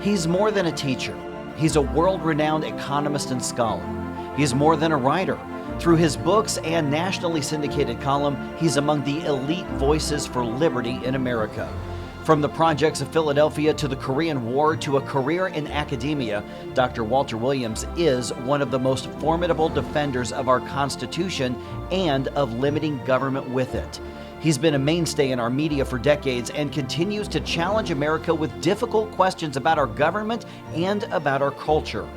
He's more than a teacher. He's a world-renowned economist and scholar. He's more than a writer. Through his books and nationally syndicated column, he's among the elite voices for liberty in America. From the projects of Philadelphia to the Korean War to a career in academia, Dr. Walter Williams is one of the most formidable defenders of our Constitution and of limiting government with it. He's been a mainstay in our media for decades and continues to challenge America with difficult questions about our government and about our culture.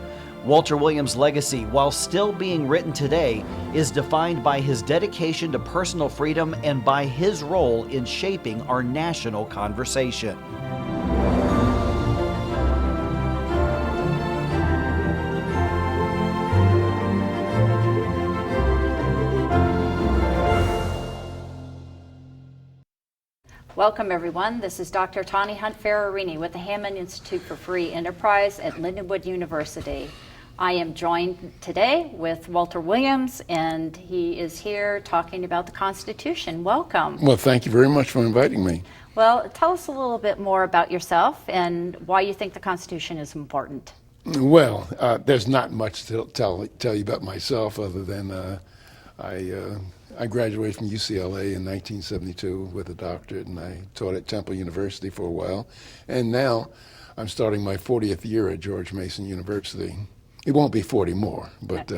Walter Williams' legacy, while still being written today, is defined by his dedication to personal freedom and by his role in shaping our national conversation. Welcome, everyone. This is Dr. Tawni Hunt Ferrarini with the Hammond Institute for Free Enterprise at Lindenwood University. I am joined today with Walter Williams, and he is here talking about the Constitution. Welcome. Well, thank you very much for inviting me. Well, tell us a little bit more about yourself and why you think the Constitution is important. Well, there's not much to tell you about myself other than I graduated from UCLA in 1972 with a doctorate, and I taught at Temple University for a while. And now I'm starting my 40th year at George Mason University. It won't be 40 more, but...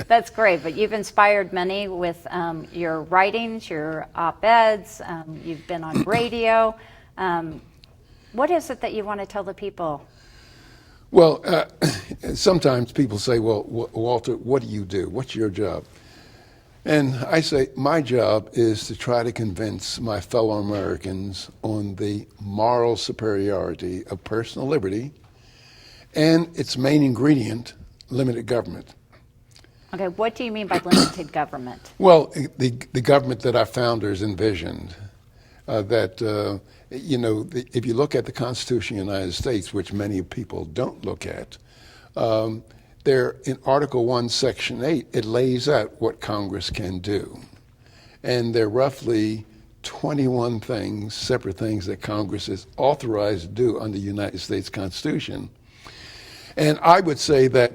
That's great, but you've inspired many with your writings, your op-eds, you've been on radio. What is it that you want to tell the people? Well, sometimes people say, well, Walter, what do you do? What's your job? And I say, my job is to try to convince my fellow Americans on the moral superiority of personal liberty and its main ingredient, limited government. Okay, what do you mean by limited government? Well, the government that our founders envisioned, if you look at the Constitution of the United States, which many people don't look at, there in Article 1, Section 8, it lays out what Congress can do. And there are roughly 21 things, separate things that Congress is authorized to do under the United States Constitution. And I would say that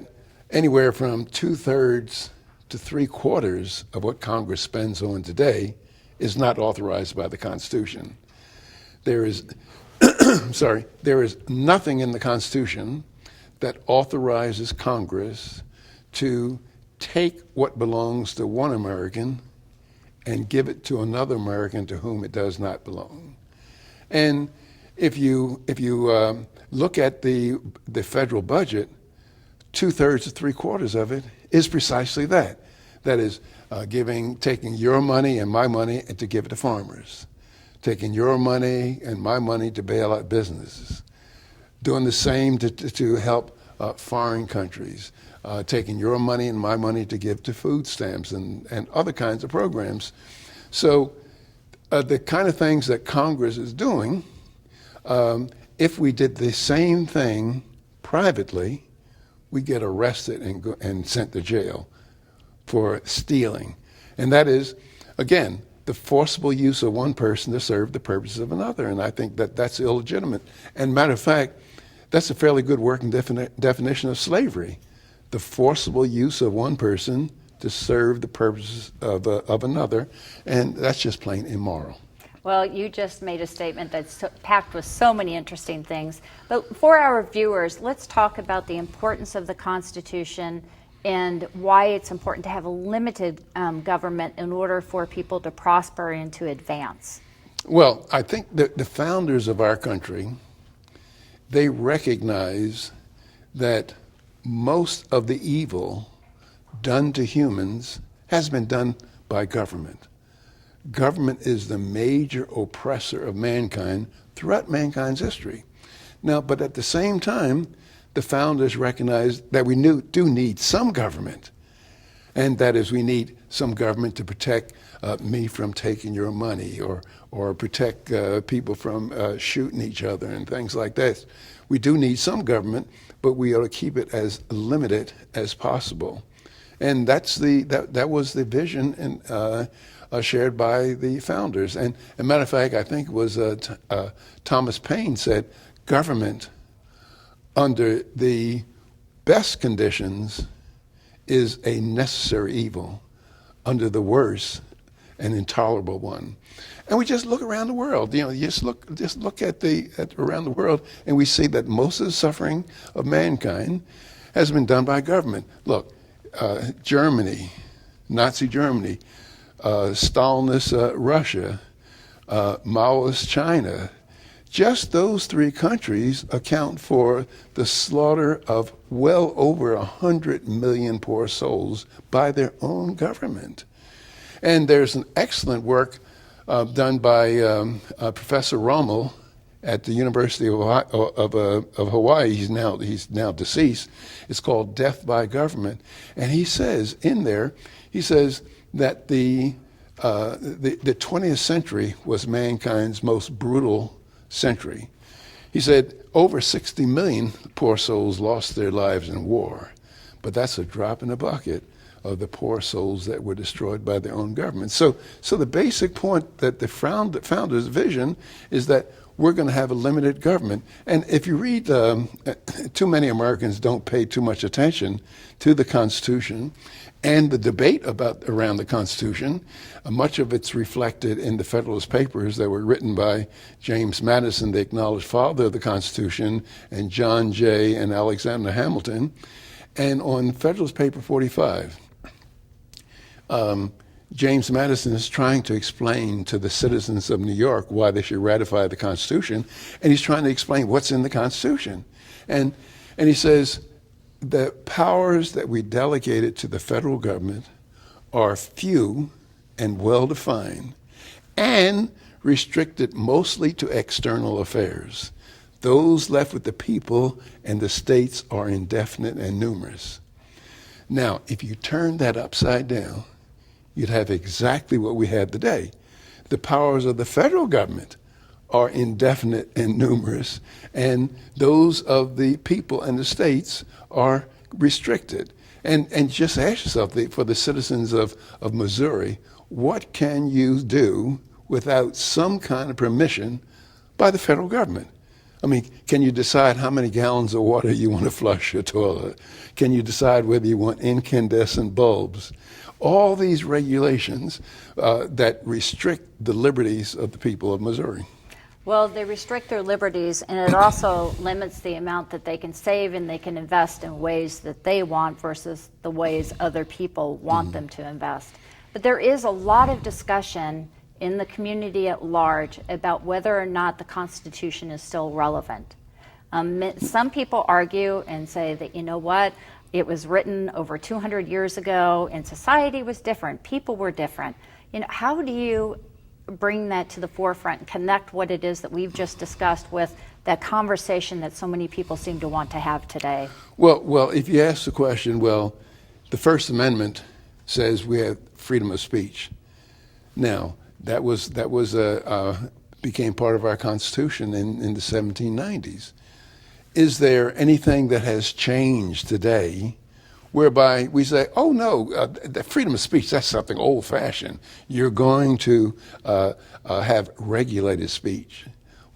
anywhere from 2/3 to 3/4 of what Congress spends on today is not authorized by the Constitution. There is, there is nothing in the Constitution that authorizes Congress to take what belongs to one American and give it to another American to whom it does not belong. And if you look at the federal budget, 2/3 to 3/4 of it is precisely that. That is taking your money and my money and to give it to farmers, taking your money and my money to bail out businesses, doing the same to help foreign countries, taking your money and my money to give to food stamps and other kinds of programs. So the kind of things that Congress is doing, if we did the same thing privately, we get arrested and sent to jail for stealing. And that is, again, the forcible use of one person to serve the purposes of another. And I think that that's illegitimate. And matter of fact, that's a fairly good working definition of slavery. The forcible use of one person to serve the purposes of another. And that's just plain immoral. Well, you just made a statement that's packed with so many interesting things. But for our viewers, let's talk about the importance of the Constitution and why it's important to have a limited government in order for people to prosper and to advance. Well, I think that the founders of our country, they recognize that most of the evil done to humans has been done by government. Government is the major oppressor of mankind throughout mankind's history. Now, but at the same time, the founders recognized that we do need some government. And that is, we need some government to protect me from taking your money or protect people from shooting each other and things like that. We do need some government, but we ought to keep it as limited as possible. And that was the vision shared by the founders. And as a matter of fact, I think it was Thomas Paine said, government under the best conditions is a necessary evil, under the worst, an intolerable one. And we just look around the world. You just look at around the world, and we see that most of the suffering of mankind has been done by government. Look, Germany, Nazi Germany, Stalinist Russia, Maoist China. Just those three countries account for the slaughter of well over 100 million poor souls by their own government. And there's an excellent work done by Professor Rommel at the University of Hawaii. He's now deceased. It's called Death by Government. And he says in there, that the 20th century was mankind's most brutal century. He said over 60 million poor souls lost their lives in war, but that's a drop in the bucket of the poor souls that were destroyed by their own government. So the basic point that the founders' vision is that we're going to have a limited government. And if you read, too many Americans don't pay too much attention to the Constitution and the debate around the Constitution. Much of it's reflected in the Federalist Papers that were written by James Madison, the acknowledged father of the Constitution, and John Jay and Alexander Hamilton. And on Federalist Paper 45, James Madison is trying to explain to the citizens of New York why they should ratify the Constitution, and he's trying to explain what's in the Constitution. And he says, the powers that we delegated to the federal government are few and well-defined and restricted mostly to external affairs. Those left with the people and the states are indefinite and numerous. Now, if you turn that upside down, you'd have exactly what we have today. The powers of the federal government are indefinite and numerous, and those of the people and the states are restricted. And just ask yourself, for the citizens of Missouri, what can you do without some kind of permission by the federal government? I mean, can you decide how many gallons of water you want to flush your toilet? Can you decide whether you want incandescent bulbs? All these regulations that restrict the liberties of the people of Missouri. Well, they restrict their liberties, and it also limits the amount that they can save and they can invest in ways that they want versus the ways other people want them to invest. But there is a lot of discussion in the community at large about whether or not the Constitution is still relevant. Some people argue and say that, you know what, it was written over 200 years ago and society was different, people were different. You know, how do you bring that to the forefront and connect what it is that we've just discussed with that conversation that so many people seem to want to have today? Well, if you ask the question, well, the First Amendment says we have freedom of speech. Now, that became part of our Constitution in the 1790s. Is there anything that has changed today whereby we say, oh no, the freedom of speech, that's something old-fashioned. You're going to have regulated speech.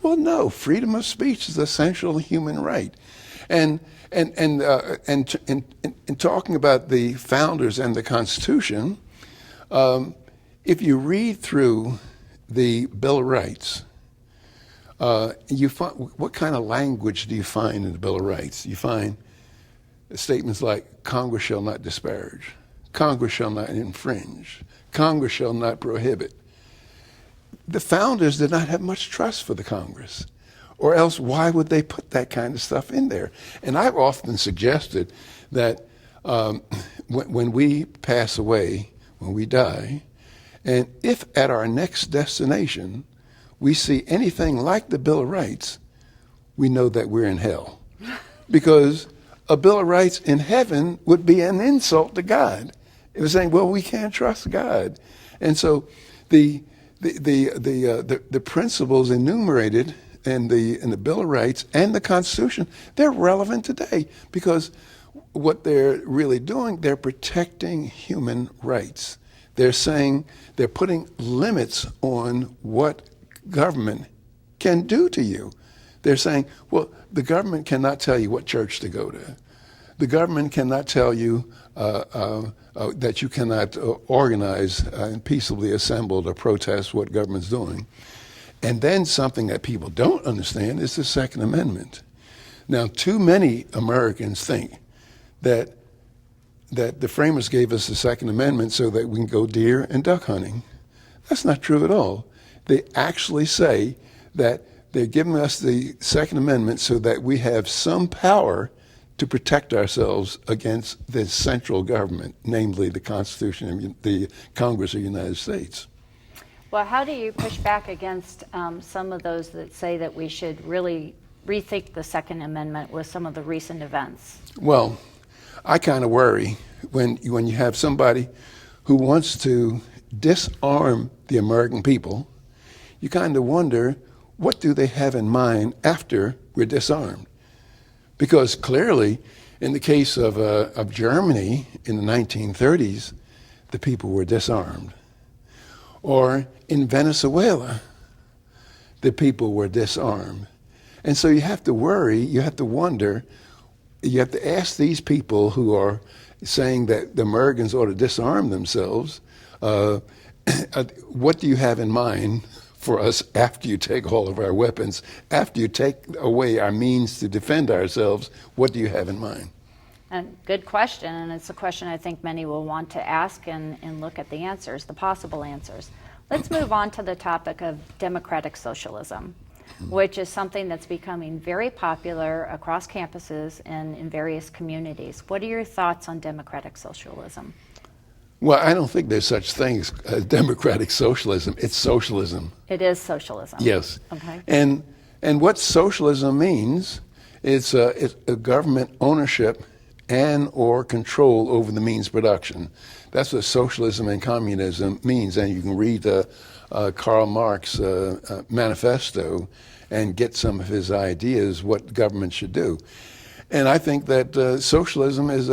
Well, no, freedom of speech is an essential human right. And talking about the founders and the Constitution, if you read through the Bill of Rights, you find, what kind of language do you find in the Bill of Rights? You find statements like, Congress shall not disparage, Congress shall not infringe, Congress shall not prohibit. The founders did not have much trust for the Congress, or else why would they put that kind of stuff in there? And I've often suggested that when we pass away, when we die, and if at our next destination we see anything like the Bill of Rights, we know that we're in hell. Because a Bill of Rights in heaven would be an insult to God. It was saying, well, we can't trust God. And so the principles enumerated in the Bill of Rights and the Constitution, they're relevant today because what they're really doing, they're protecting human rights. They're saying, they're putting limits on what government can do to you. They're saying, well, the government cannot tell you what church to go to. The government cannot tell you that you cannot organize and peaceably assemble to protest what government's doing. And then something that people don't understand is the Second Amendment. Now, too many Americans think that the framers gave us the Second Amendment so that we can go deer and duck hunting. That's not true at all. They actually say that they're giving us the Second Amendment so that we have some power to protect ourselves against the central government, namely the Constitution, the Congress of the United States. Well, how do you push back against some of those that say that we should really rethink the Second Amendment with some of the recent events? Well, I kind of worry when you have somebody who wants to disarm the American people. You kind of wonder, what do they have in mind after we're disarmed? Because clearly, in the case of Germany in the 1930s, the people were disarmed. Or in Venezuela, the people were disarmed. And so you have to worry, you have to wonder, you have to ask these people who are saying that the Americans ought to disarm themselves, what do you have in mind for us after you take all of our weapons, after you take away our means to defend ourselves? What do you have in mind? And good question, and it's a question I think many will want to ask and look at the answers, the possible answers. Let's move on to the topic of democratic socialism, which is something that's becoming very popular across campuses and in various communities. What are your thoughts on democratic socialism? Well, I don't think there's such things as democratic socialism. It's socialism. It is socialism. Yes. Okay. And what socialism means is a government ownership and or control over the means of production. That's what socialism and communism means. And you can read Karl Marx's manifesto and get some of his ideas what government should do. And I think that socialism is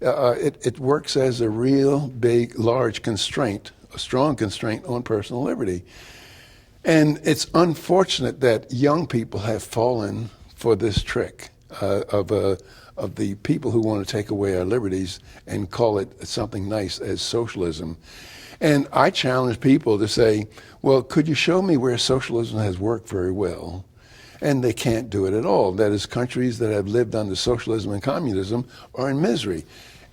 it works as a real big, large constraint, a strong constraint on personal liberty. And it's unfortunate that young people have fallen for this trick of the people who want to take away our liberties and call it something nice as socialism. And I challenge people to say, well, could you show me where socialism has worked very well? And they can't do it at all. That is, countries that have lived under socialism and communism are in misery.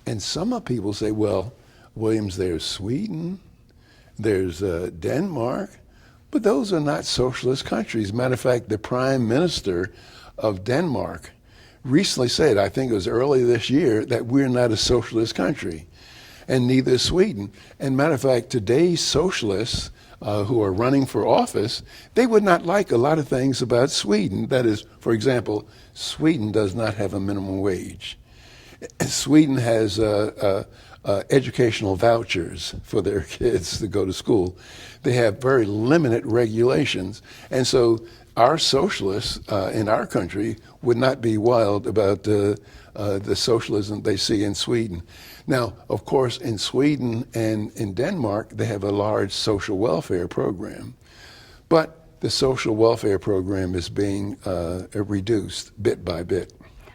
And some people say, well, Williams, there's Sweden, there's Denmark, but those are not socialist countries. Matter of fact, the prime minister of Denmark recently said, I think it was early this year, that we're not a socialist country, and neither is Sweden. And matter of fact, today's socialists who are running for office, they would not like a lot of things about Sweden. That is, for example, Sweden does not have a minimum wage. Sweden has educational vouchers for their kids to go to school. They have very limited regulations. And so our socialists in our country would not be wild about the socialism they see in Sweden. Now, of course, in Sweden and in Denmark, they have a large social welfare program. But the social welfare program is being reduced bit by bit.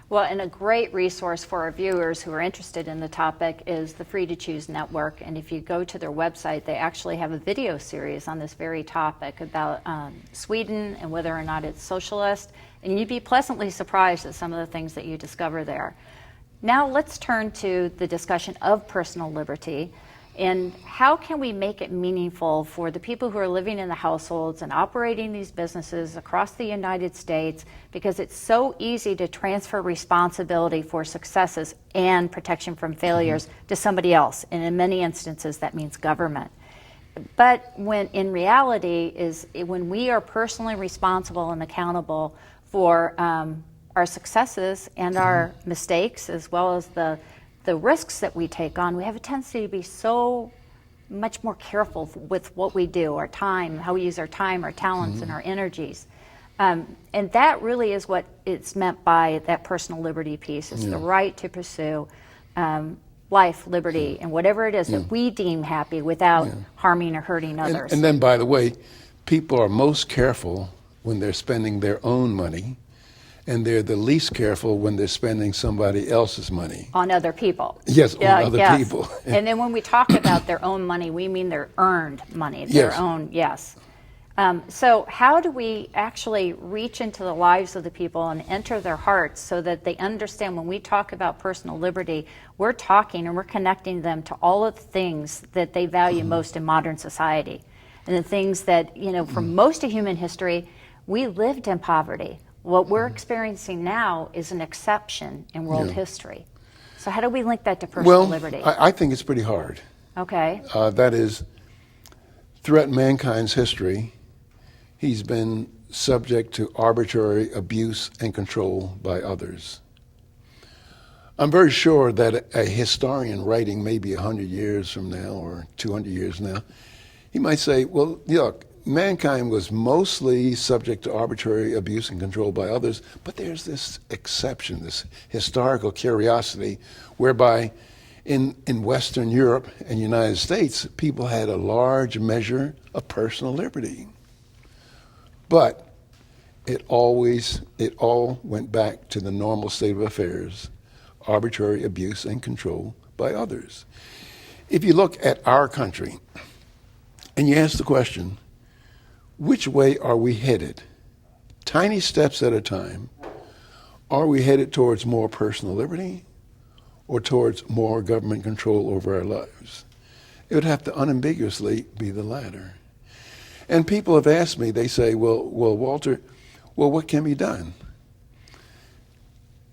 Well, and a great resource for our viewers who are interested in the topic is the Free to Choose Network. And if you go to their website, they actually have a video series on this very topic about Sweden and whether or not it's socialist. And you'd be pleasantly surprised at some of the things that you discover there. Now let's turn to the discussion of personal liberty. And how can we make it meaningful for the people who are living in the households and operating these businesses across the United States, because it's so easy to transfer responsibility for successes and protection from failures to somebody else. And in many instances, that means government. But when in reality is when we are personally responsible and accountable for our successes and our mistakes, as well as the risks that we take on, we have a tendency to be so much more careful with what we do, our time, how we use our time, our talents, and our energies. And that really is what it's meant by that personal liberty piece. It's the right to pursue life, liberty, and whatever it is that we deem happy without harming or hurting others. And then, by the way, people are most careful when they're spending their own money, and they're the least careful when they're spending somebody else's money. On other people. Yes, on other yes. people. And then when we talk about their own money, we mean their earned money, their Yes. own, yes. So how do we actually reach into the lives of the people and enter their hearts so that they understand when we talk about personal liberty, we're talking and we're connecting them to all of the things that they value most in modern society. And the things that, for most of human history, we lived in poverty. What we're experiencing now is an exception in world history. So how do we link that to personal liberty? I think it's pretty hard. Okay. That is, throughout mankind's history, he's been subject to arbitrary abuse and control by others. I'm very sure that a historian writing maybe 100 years from now or 200 years now, he might say, well, look, mankind was mostly subject to arbitrary abuse and control by others, but there's this exception, this historical curiosity, whereby in Western Europe and United States, people had a large measure of personal liberty. But it all went back to the normal state of affairs, arbitrary abuse and control by others. If you look at our country and you ask the question, which way are we headed? Tiny steps at a time. Are we headed towards more personal liberty or towards more government control over our lives? It would have to unambiguously be the latter. And people have asked me, they say, well, Walter, what can be done?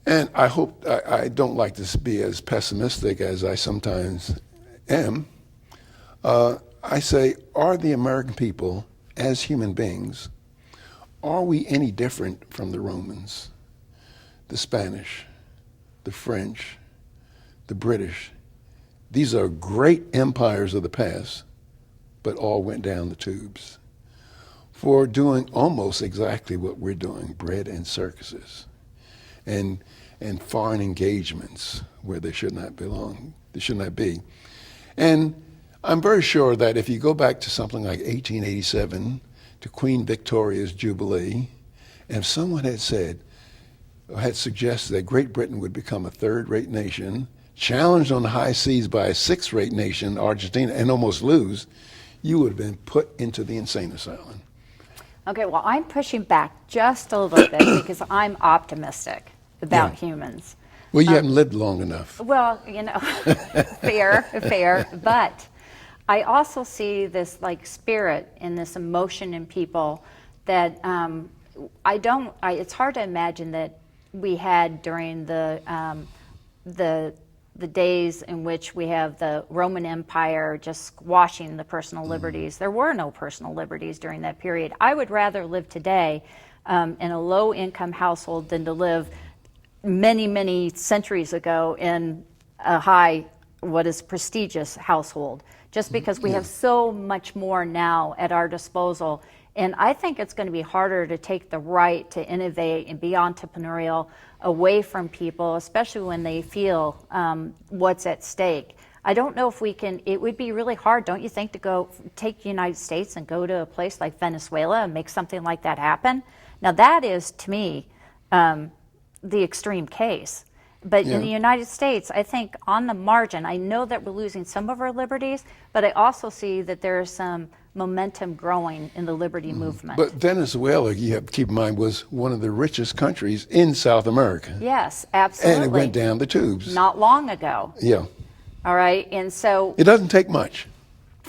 And I don't like to be as pessimistic as I sometimes am. I say, are the American people, as human beings, are we any different from the Romans, the Spanish, the French, the British? These are great empires of the past, but all went down the tubes for doing almost exactly what we're doing, bread and circuses, and foreign engagements where they should not belong, they should not be. And I'm very sure that if you go back to something like 1887, to Queen Victoria's Jubilee, and if someone had suggested that Great Britain would become a third-rate nation, challenged on the high seas by a sixth-rate nation, Argentina, and almost lose, you would have been put into the insane asylum. Okay, well, I'm pushing back just a little bit because I'm optimistic about humans. Well, you haven't lived long enough. Well, fair, but I also see this spirit and this emotion in people that it's hard to imagine that we had during the days in which we have the Roman Empire just squashing the personal liberties. There were no personal liberties during that period. I would rather live today in a low-income household than to live many, many centuries ago in a high, what is prestigious household, just because we have so much more now at our disposal. And I think it's going to be harder to take the right to innovate and be entrepreneurial away from people, especially when they feel what's at stake. I don't know if we can, it would be really hard, don't you think, to go take the United States and go to a place like Venezuela and make something like that happen? Now that is, to me, the extreme case. But in the United States, I think on the margin, I know that we're losing some of our liberties, but I also see that there is some momentum growing in the liberty movement. But Venezuela, you have to keep in mind, was one of the richest countries in South America. Yes, absolutely. And it went down the tubes. Not long ago. Yeah. All right, and so... It doesn't take much.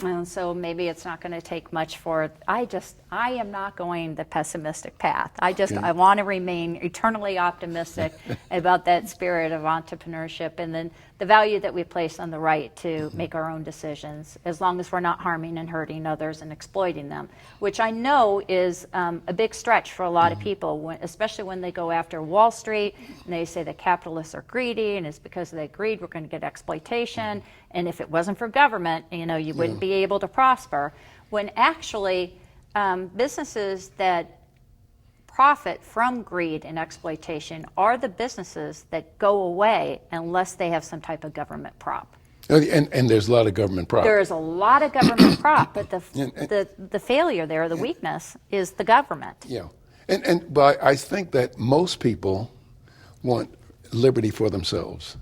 And so maybe it's not going to take much for it. I am not going the pessimistic path. I want to remain eternally optimistic about that spirit of entrepreneurship and then the value that we place on the right to make our own decisions, as long as we're not harming and hurting others and exploiting them, which I know is a big stretch for a lot of people, especially when they go after Wall Street and they say that capitalists are greedy and it's because of that greed we're going to get exploitation. And if it wasn't for government, you wouldn't be able to prosper. When actually businesses that profit from greed and exploitation are the businesses that go away unless they have some type of government prop. And there's a lot of government prop. There is a lot of government prop, but the failure there, the weakness, is the government. Yeah. But I think that most people want liberty for themselves.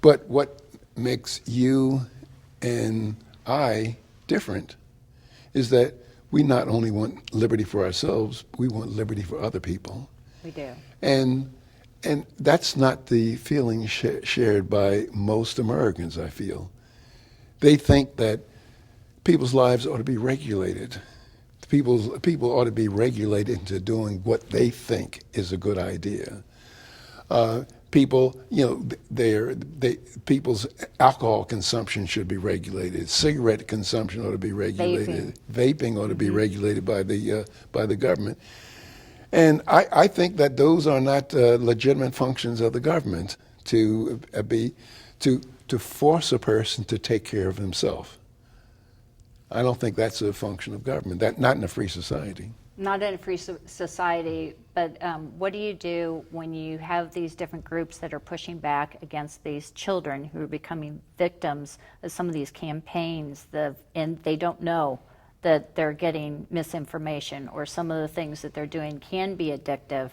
But what makes you and I different is that we not only want liberty for ourselves, we want liberty for other people. We do. And that's not the feeling shared by most Americans, I feel. They think that people's lives ought to be regulated. People ought to be regulated into doing what they think is a good idea. People, people's alcohol consumption should be regulated. Cigarette consumption ought to be regulated. Vaping ought to be regulated by the government. And I think that those are not legitimate functions of the government to force a person to take care of himself. I don't think that's a function of government. Not in a free society. Not in a free society, but what do you do when you have these different groups that are pushing back against these children who are becoming victims of some of these campaigns, and they don't know that they're getting misinformation, or some of the things that they're doing can be addictive,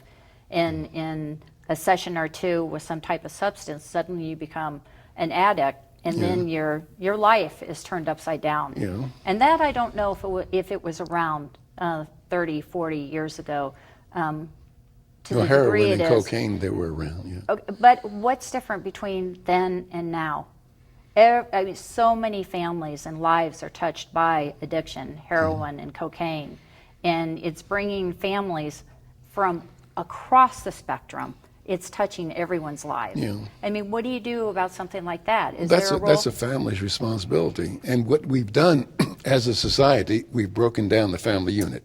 and in a session or two with some type of substance, suddenly you become an addict, and then your life is turned upside down. Yeah. And that I don't know if it was around 30, 40 years ago. To the Heroin degree and it is. cocaine, they were around. Yeah. Okay, but what's different between then and now? I mean, so many families and lives are touched by addiction, heroin and cocaine, and it's bringing families from across the spectrum. It's touching everyone's lives. Yeah. I mean, what do you do about something like that? Is there a role? That's a family's responsibility. And what we've done as a society, we've broken down the family unit.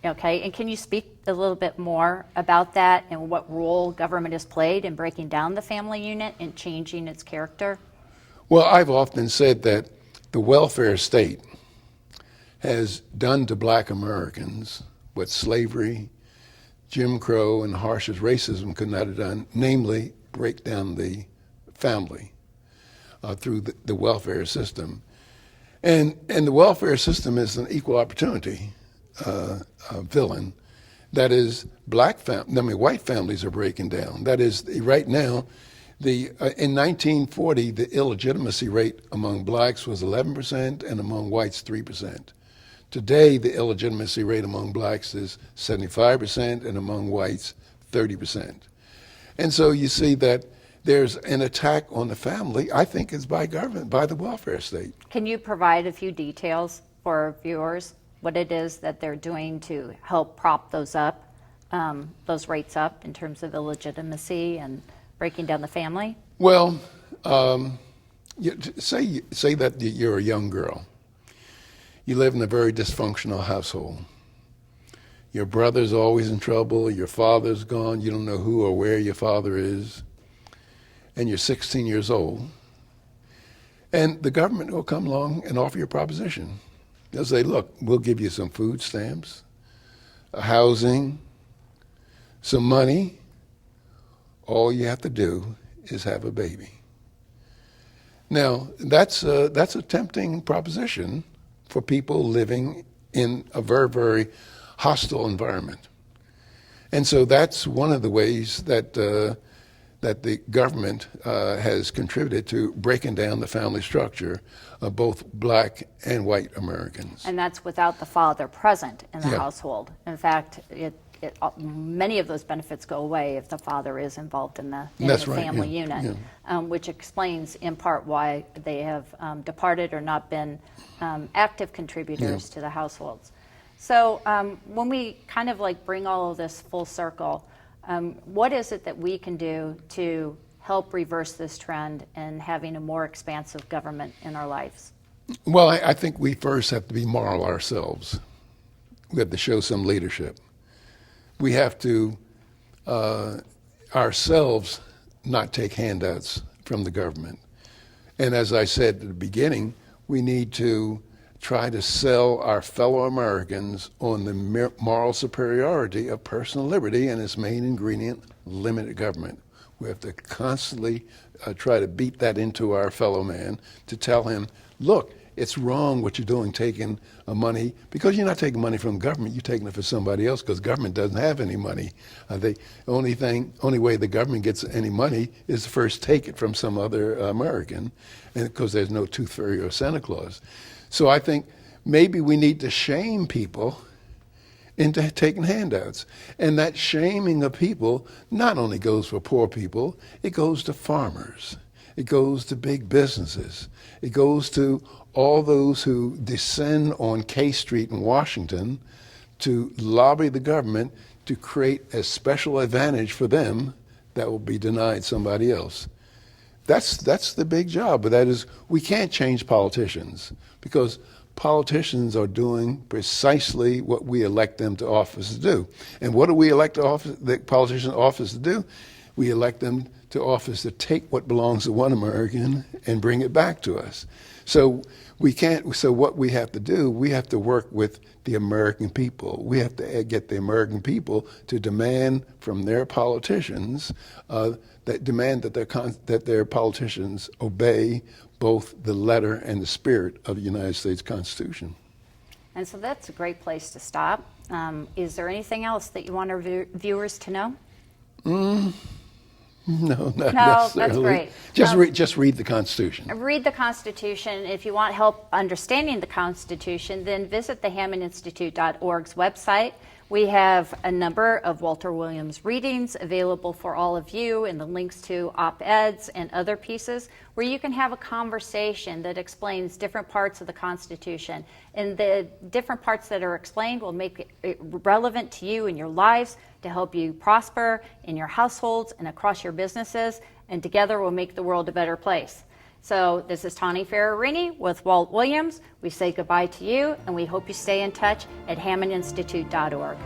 Okay, and can you speak a little bit more about that and what role government has played in breaking down the family unit and changing its character? Well, I've often said that the welfare state has done to black Americans what slavery, Jim Crow, and harsh as racism could not have done, namely break down the family through the welfare system. And the welfare system is an equal opportunity villain. That is, white families are breaking down. That is, right now, in 1940, the illegitimacy rate among blacks was 11% and among whites 3%. Today, the illegitimacy rate among blacks is 75% and among whites 30%. And so you see that there's an attack on the family, I think it's by government, by the welfare state. Can you provide a few details for our viewers, what it is that they're doing to help prop those rates up in terms of illegitimacy and breaking down the family? Well, say that you're a young girl. You live in a very dysfunctional household. Your brother's always in trouble, your father's gone, you don't know who or where your father is, and you're 16 years old. And the government will come along and offer you a proposition. They'll say, look, we'll give you some food stamps, housing, some money. All you have to do is have a baby. Now, that's a tempting proposition for people living in a very, very hostile environment. And so that's one of the ways that the government has contributed to breaking down the family structure of both black and white Americans. And that's without the father present in the household. In fact, many of those benefits go away if the father is involved in the family unit, which explains in part why they have departed or not been active contributors to the households. So when we kind of like bring all of this full circle, what is it that we can do to help reverse this trend and having a more expansive government in our lives? Well, I think we first have to be moral ourselves. We have to show some leadership. We have to ourselves not take handouts from the government. And as I said at the beginning, we need to try to sell our fellow Americans on the moral superiority of personal liberty and its main ingredient, limited government. We have to constantly try to beat that into our fellow man to tell him, look, it's wrong what you're doing, taking money, because you're not taking money from government, you're taking it for somebody else, because government doesn't have any money. The only way the government gets any money is to first take it from some other American, and because there's no tooth fairy or Santa Claus. So I think maybe we need to shame people into taking handouts. And that shaming of people not only goes for poor people, it goes to farmers. It goes to big businesses. It goes to all those who descend on K Street in Washington to lobby the government to create a special advantage for them that will be denied somebody else. That's the big job, but that is, we can't change politicians, because politicians are doing precisely what we elect them to office to do. And what do we elect the politicians to office to do? We elect them to office to take what belongs to one American and bring it back to us. So we can't. So what we have to do, we have to work with the American people. We have to get the American people to demand from their politicians that their politicians obey both the letter and the spirit of the United States Constitution. And so that's a great place to stop. Is there anything else that you want our viewers to know? No, not No, necessarily. that's great. Just read the Constitution. Read the Constitution. If you want help understanding the Constitution, then visit the HammondInstitute.org's website. We have a number of Walter Williams readings available for all of you, and the links to op-eds and other pieces where you can have a conversation that explains different parts of the Constitution. And the different parts that are explained will make it relevant to you in your lives to help you prosper in your households and across your businesses, and together we'll make the world a better place. So this is Tawni Ferrarini with Walt Williams. We say goodbye to you, and we hope you stay in touch at HammondInstitute.org.